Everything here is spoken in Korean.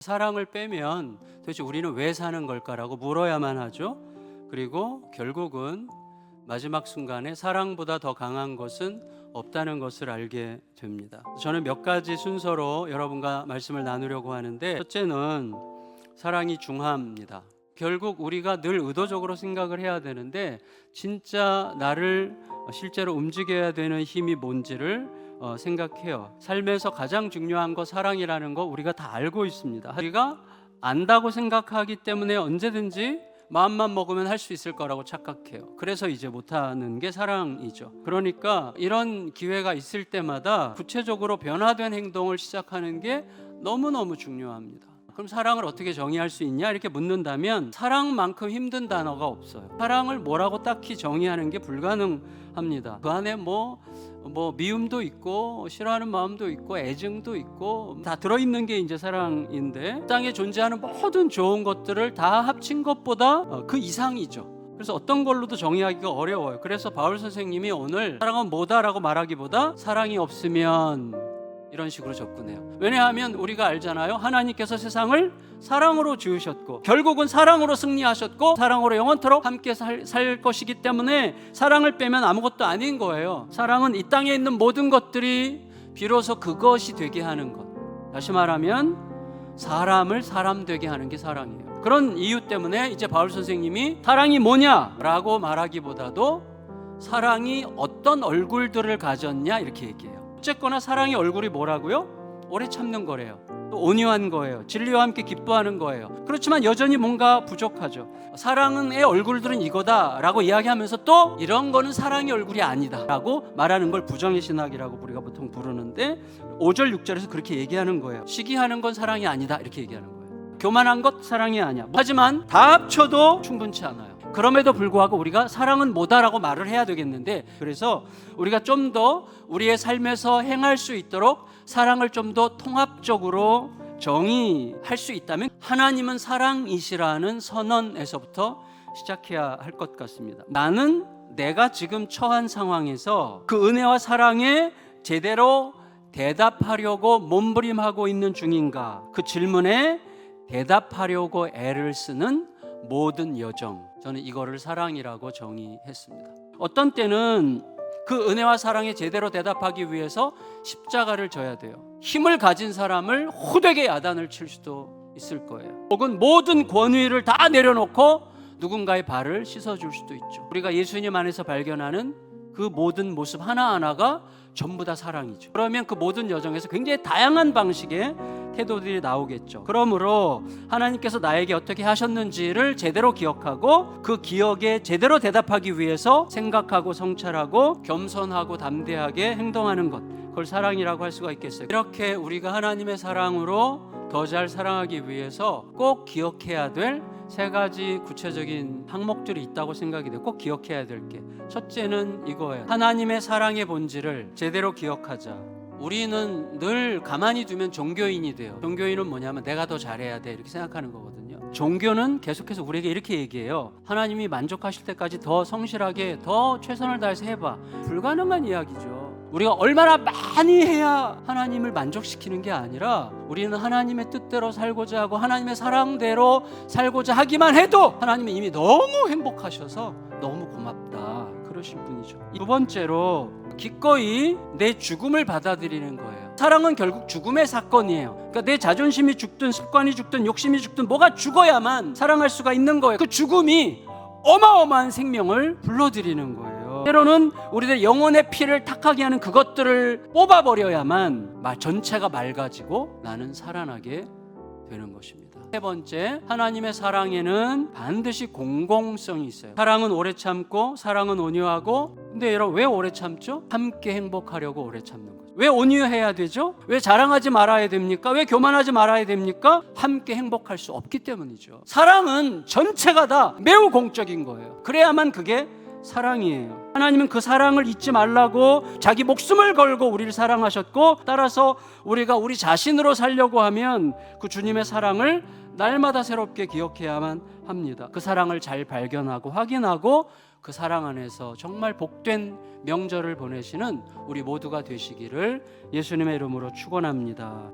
사랑을 빼면 도대체 우리는 왜 사는 걸까라고 물어야만 하죠. 그리고 결국은 마지막 순간에 사랑보다 더 강한 것은 없다는 것을 알게 됩니다. 저는 몇 가지 순서로 여러분과 말씀을 나누려고 하는데, 첫째는 사랑이 중합니다. 결국 우리가 늘 의도적으로 생각을 해야 되는데, 진짜 나를 실제로 움직여야 되는 힘이 뭔지를 생각해요. 삶에서 가장 중요한 거 사랑이라는 거 우리가 다 알고 있습니다. 우리가 안다고 생각하기 때문에 언제든지 마음만 먹으면 할 수 있을 거라고 착각해요. 그래서 이제 못하는 게 사랑이죠. 그러니까 이런 기회가 있을 때마다 구체적으로 변화된 행동을 시작하는 게 너무너무 중요합니다. 그럼 사랑을 어떻게 정의할 수 있냐? 이렇게 묻는다면 사랑만큼 힘든 단어가 없어요. 사랑을 뭐라고 딱히 정의하는 게 불가능합니다. 그 안에 뭐 미움도 있고 싫어하는 마음도 있고 애증도 있고 다 들어있는 게 이제 사랑인데, 땅에 존재하는 모든 좋은 것들을 다 합친 것보다 그 이상이죠. 그래서 어떤 걸로도 정의하기가 어려워요. 그래서 바울 선생님이 오늘 사랑은 뭐다라고 말하기보다 사랑이 없으면 이런 식으로 접근해요. 왜냐하면 우리가 알잖아요. 하나님께서 세상을 사랑으로 지으셨고 결국은 사랑으로 승리하셨고 사랑으로 영원토록 함께 살 것이기 때문에 사랑을 빼면 아무것도 아닌 거예요. 사랑은 이 땅에 있는 모든 것들이 비로소 그것이 되게 하는 것. 다시 말하면 사람을 사람 되게 하는 게 사랑이에요. 그런 이유 때문에 이제 바울 선생님이 사랑이 뭐냐라고 말하기보다도 사랑이 어떤 얼굴들을 가졌냐 이렇게 얘기해요. 어쨌거나 사랑의 얼굴이 뭐라고요? 오래 참는 거래요. 또 온유한 거예요. 진리와 함께 기뻐하는 거예요. 그렇지만 여전히 뭔가 부족하죠. 사랑의 얼굴들은 이거다라고 이야기하면서 또 이런 거는 사랑의 얼굴이 아니다라고 말하는 걸 부정의 신학이라고 우리가 보통 부르는데, 5절 6절에서 그렇게 얘기하는 거예요. 시기하는 건 사랑이 아니다 이렇게 얘기하는 거예요. 교만한 것 사랑이 아니야. 하지만 다 합쳐도 충분치 않아요. 그럼에도 불구하고 우리가 사랑은 뭐다라고 말을 해야 되겠는데, 그래서 우리가 좀 더 우리의 삶에서 행할 수 있도록 사랑을 좀 더 통합적으로 정의할 수 있다면 하나님은 사랑이시라는 선언에서부터 시작해야 할 것 같습니다. 나는 내가 지금 처한 상황에서 그 은혜와 사랑에 제대로 대답하려고 몸부림하고 있는 중인가, 그 질문에 대답하려고 애를 쓰는 모든 여정, 저는 이거를 사랑이라고 정의했습니다. 어떤 때는 그 은혜와 사랑에 제대로 대답하기 위해서 십자가를 져야 돼요. 힘을 가진 사람을 호되게 야단을 칠 수도 있을 거예요. 혹은 모든 권위를 다 내려놓고 누군가의 발을 씻어줄 수도 있죠. 우리가 예수님 안에서 발견하는 그 모든 모습 하나하나가 전부 다 사랑이죠. 그러면 그 모든 여정에서 굉장히 다양한 방식의 태도들이 나오겠죠. 그러므로 하나님께서 나에게 어떻게 하셨는지를 제대로 기억하고 그 기억에 제대로 대답하기 위해서 생각하고 성찰하고 겸손하고 담대하게 행동하는 것, 그걸 사랑이라고 할 수가 있겠어요. 이렇게 우리가 하나님의 사랑으로 더 잘 사랑하기 위해서 꼭 기억해야 될 세 가지 구체적인 항목들이 있다고 생각이 돼요. 꼭 기억해야 될 게, 첫째는 이거예요. 하나님의 사랑의 본질을 제대로 기억하자. 우리는 늘 가만히 두면 종교인이 돼요. 종교인은 뭐냐면 내가 더 잘해야 돼 이렇게 생각하는 거거든요. 종교는 계속해서 우리에게 이렇게 얘기해요. 하나님이 만족하실 때까지 더 성실하게 더 최선을 다해서 해봐. 불가능한 이야기죠. 우리가 얼마나 많이 해야 하나님을 만족시키는 게 아니라, 우리는 하나님의 뜻대로 살고자 하고 하나님의 사랑대로 살고자 하기만 해도 하나님은 이미 너무 행복하셔서 너무 고맙다 그러신 분이죠. 두 번째로 기꺼이 내 죽음을 받아들이는 거예요. 사랑은 결국 죽음의 사건이에요. 그러니까 내 자존심이 죽든 습관이 죽든 욕심이 죽든 뭐가 죽어야만 사랑할 수가 있는 거예요. 그 죽음이 어마어마한 생명을 불러들이는 거예요. 때로는 우리들 영혼의 피를 탁하게 하는 그것들을 뽑아버려야만 전체가 맑아지고 나는 살아나게 되는 것입니다. 세 번째, 하나님의 사랑에는 반드시 공공성이 있어요. 사랑은 오래 참고 사랑은 온유하고, 근데 여러분 왜 오래 참죠? 함께 행복하려고 오래 참는 거죠. 왜 온유해야 되죠? 왜 자랑하지 말아야 됩니까? 왜 교만하지 말아야 됩니까? 함께 행복할 수 없기 때문이죠. 사랑은 전체가 다 매우 공적인 거예요. 그래야만 그게 사랑이에요. 하나님은 그 사랑을 잊지 말라고 자기 목숨을 걸고 우리를 사랑하셨고, 따라서 우리가 우리 자신으로 살려고 하면 그 주님의 사랑을 날마다 새롭게 기억해야만 합니다. 그 사랑을 잘 발견하고 확인하고 그 사랑 안에서 정말 복된 명절을 보내시는 우리 모두가 되시기를 예수님의 이름으로 축원합니다.